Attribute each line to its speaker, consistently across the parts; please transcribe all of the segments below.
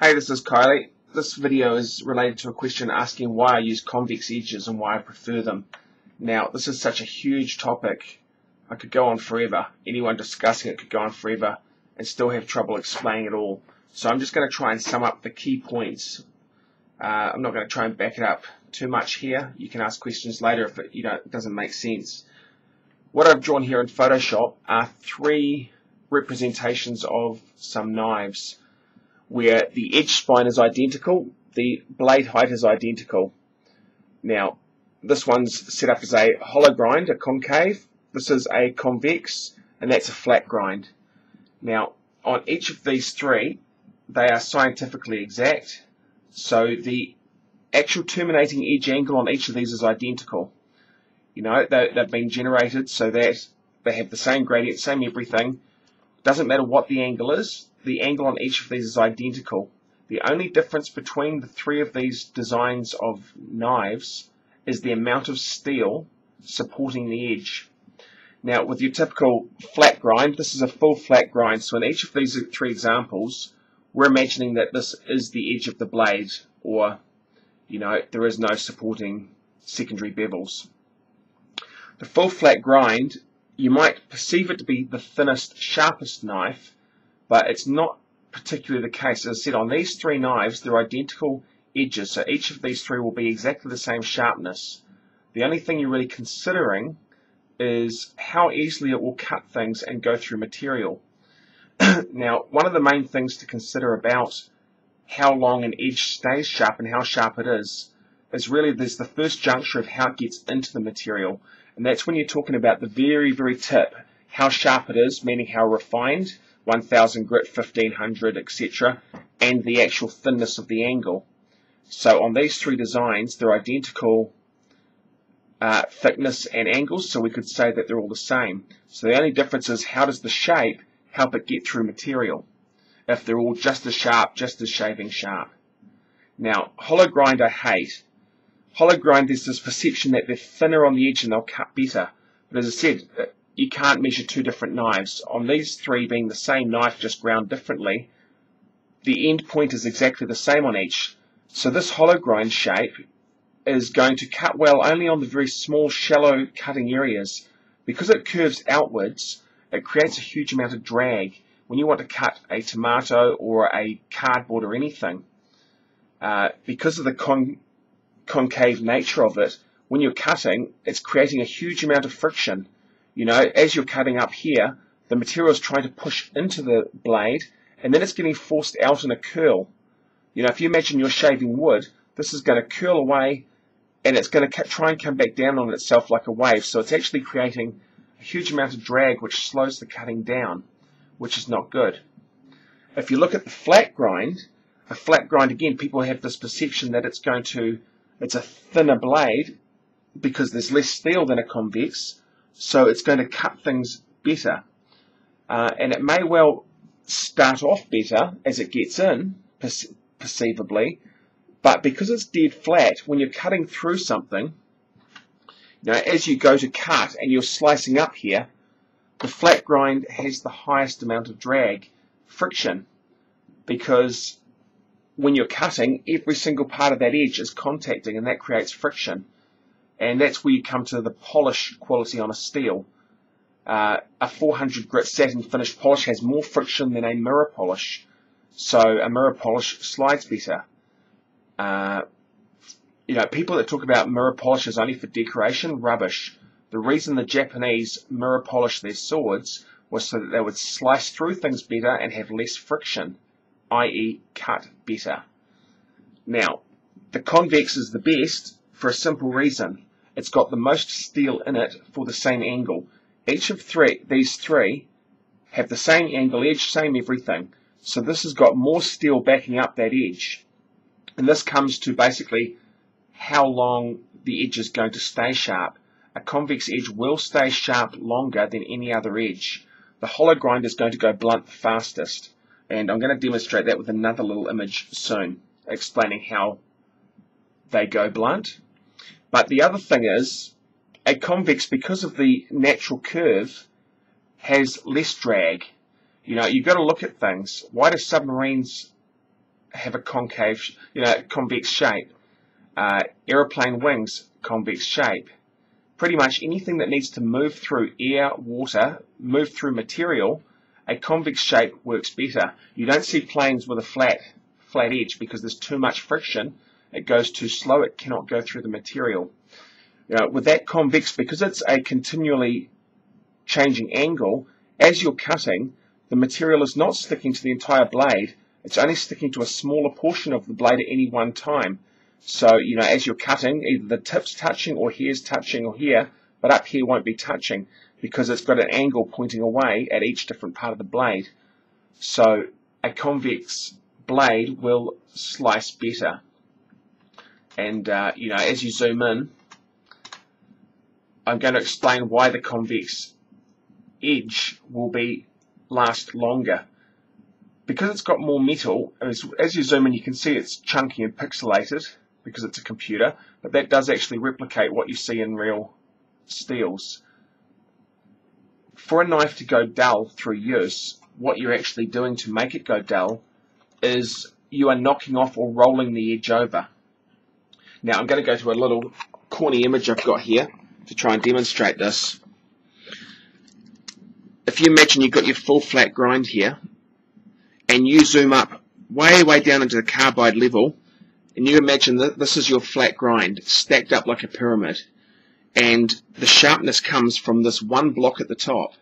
Speaker 1: Hey, this is Kylie. This video is related to a question asking why I use convex edges and why I prefer them. Now, this is such a huge topic, I could go on forever. Anyone discussing it could go on forever and still have trouble explaining it all. So I'm just going to try and sum up the key points. I'm not going to try and back it up too much here. You can ask questions later if it doesn't make sense. What I've drawn here in Photoshop are three representations of some knives, where the edge spine is identical, the blade height is identical. Now, this one's set up as a hollow grind, a concave. This is a convex, and that's a flat grind. Now, on each of these three, they are scientifically exact, so the actual terminating edge angle on each of these is identical. You know, they've been generated so that they have the same gradient, same everything. Doesn't matter what the angle is, the angle on each of these is identical. The only difference between the three of these designs of knives is the amount of steel supporting the edge. Now, with your typical flat grind, this is a full flat grind, so in each of these three examples, we're imagining that this is the edge of the blade, or, there is no supporting secondary bevels. The full flat grind, you might perceive it to be the thinnest, sharpest knife, but it's not particularly the case. As I said, on these three knives, they're identical edges, so each of these three will be exactly the same sharpness. The only thing you're really considering is how easily it will cut things and go through material. Now, one of the main things to consider about how long an edge stays sharp and how sharp it is really there's the first juncture of how it gets into the material. And that's when you're talking about the very, very tip, how sharp it is, meaning how refined, 1000 grit, 1500, etc., and the actual thinness of the angle. So on these three designs, they're identical thickness and angles, so we could say that they're all the same. So the only difference is how does the shape help it get through material, if they're all just as sharp, just as shaving sharp. Now, hollow grind I hate. Hollow grind, there's this perception that they're thinner on the edge and they'll cut better. But as I said, you can't measure two different knives. On these three being the same knife, just ground differently, the end point is exactly the same on each. So this hollow grind shape is going to cut well only on the very small, shallow cutting areas. Because it curves outwards, it creates a huge amount of drag when you want to cut a tomato or a cardboard or anything. Because of the concave nature of it, when you're cutting, it's creating a huge amount of friction. As you're cutting up here, the material is trying to push into the blade, and then it's getting forced out in a curl. If you imagine you're shaving wood, this is going to curl away, and it's going to try and come back down on itself like a wave. So it's actually creating a huge amount of drag, which slows the cutting down, which is not good. If you look at the flat grind, a flat grind, again, people have this perception that it's a thinner blade because there's less steel than a convex, so it's going to cut things better. And it may well start off better as it gets in, perceivably, but because it's dead flat, when you're cutting through something, as you go to cut and you're slicing up here, the flat grind has the highest amount of drag, friction, because when you're cutting, every single part of that edge is contacting, and that creates friction. And that's where you come to the polish quality on a steel. A 400 grit satin finished polish has more friction than a mirror polish, so a mirror polish slides better. People that talk about mirror polishes only for decoration, rubbish. The reason the Japanese mirror polished their swords was so that they would slice through things better and have less friction, i.e. cut better. Now, the convex is the best for a simple reason. It's got the most steel in it for the same angle. Each of these three have the same angle edge, same everything. So this has got more steel backing up that edge. And this comes to basically how long the edge is going to stay sharp. A convex edge will stay sharp longer than any other edge. The hollow grind is going to go blunt the fastest. And I'm going to demonstrate that with another little image soon, explaining how they go blunt. But the other thing is, a convex, because of the natural curve, has less drag. You've got to look at things. Why do submarines have a concave, convex shape. Aeroplane wings, convex shape. Pretty much anything that needs to move through air, water, move through material, a convex shape works better. You don't see planes with a flat edge because there's too much friction. It goes too slow, it cannot go through the material. With that convex, because it's a continually changing angle, as you're cutting, the material is not sticking to the entire blade, it's only sticking to a smaller portion of the blade at any one time. So, as you're cutting, either the tip's touching or here's touching or here, but up here won't be touching because it's got an angle pointing away at each different part of the blade. So, a convex blade will slice better. And, as you zoom in, I'm going to explain why the convex edge will last longer. Because it's got more metal, as you zoom in you can see it's chunky and pixelated because it's a computer, but that does actually replicate what you see in real steels. For a knife to go dull through use, what you're actually doing to make it go dull is you are knocking off or rolling the edge over. Now I'm going to go to a little corny image I've got here to try and demonstrate this. If you imagine you've got your full flat grind here, and you zoom up way down into the carbide level, and you imagine that this is your flat grind stacked up like a pyramid, and the sharpness comes from this one block at the top,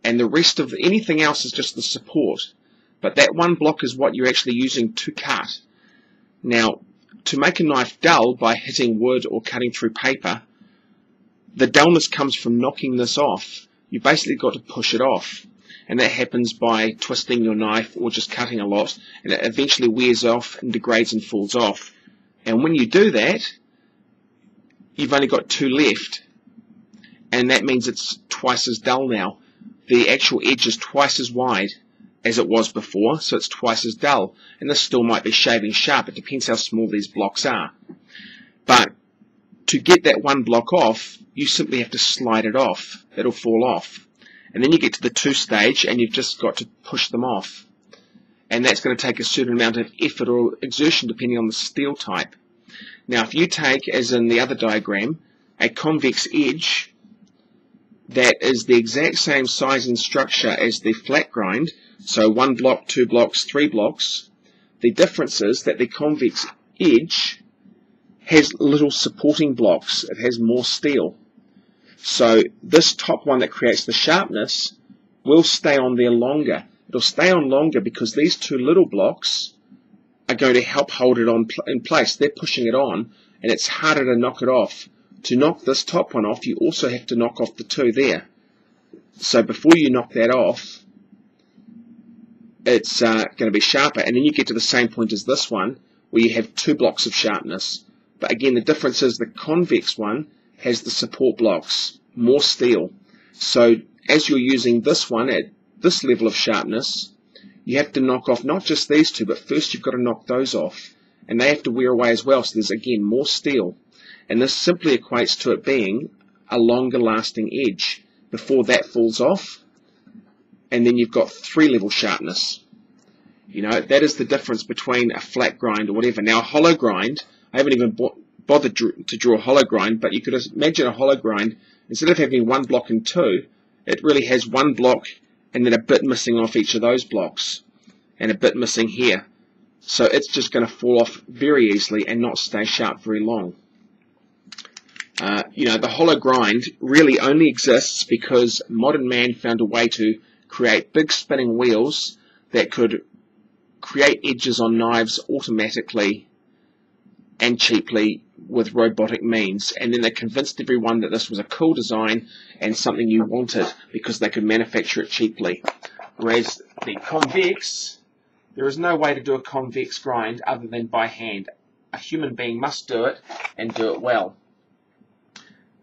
Speaker 1: and the rest of anything else is just the support, but that one block is what you're actually using to cut. Now, to make a knife dull by hitting wood or cutting through paper, the dullness comes from knocking this off. You basically got to push it off. And that happens by twisting your knife or just cutting a lot, and it eventually wears off and degrades and falls off. And when you do that, you've only got two left, and that means it's twice as dull now. The actual edge is twice as wide as it was before, so it's twice as dull. And this still might be shaving sharp, it depends how small these blocks are. But to get that one block off, you simply have to slide it off. It'll fall off. And then you get to the two stage and you've just got to push them off. And that's going to take a certain amount of effort or exertion depending on the steel type. Now if you take, as in the other diagram, a convex edge that is the exact same size and structure as the flat grind, so 1 block, 2 blocks, 3 blocks, the difference is that the convex edge has little supporting blocks. It has more steel. So this top one that creates the sharpness will stay on there longer. It'll stay on longer because these two little blocks are going to help hold it in place. They're pushing it on, and it's harder to knock it off. To knock this top one off, you also have to knock off the two there. So before you knock that off, it's going to be sharper, and then you get to the same point as this one, where you have 2 blocks of sharpness. But again, the difference is the convex one has the support blocks, more steel. So as you're using this one at this level of sharpness, you have to knock off not just these two, but first you've got to knock those off. And they have to wear away as well, so there's again more steel. And this simply equates to it being a longer lasting edge before that falls off. And then you've got 3 level sharpness. That is the difference between a flat grind or whatever. Now a hollow grind, I haven't even bothered to draw a hollow grind, but you could imagine a hollow grind, instead of having 1 block and 2, it really has 1 block and then a bit missing off each of those blocks, and a bit missing here. So it's just going to fall off very easily and not stay sharp very long. The hollow grind really only exists because modern man found a way to create big spinning wheels that could create edges on knives automatically and cheaply with robotic means, and then they convinced everyone that this was a cool design and something you wanted because they could manufacture it cheaply. Whereas the convex, there is no way to do a convex grind other than by hand. A human being must do it and do it well.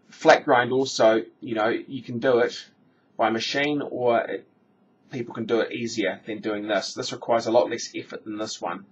Speaker 1: Flat grind also, you can do it by machine, or people can do it easier than doing this. This requires a lot less effort than this one.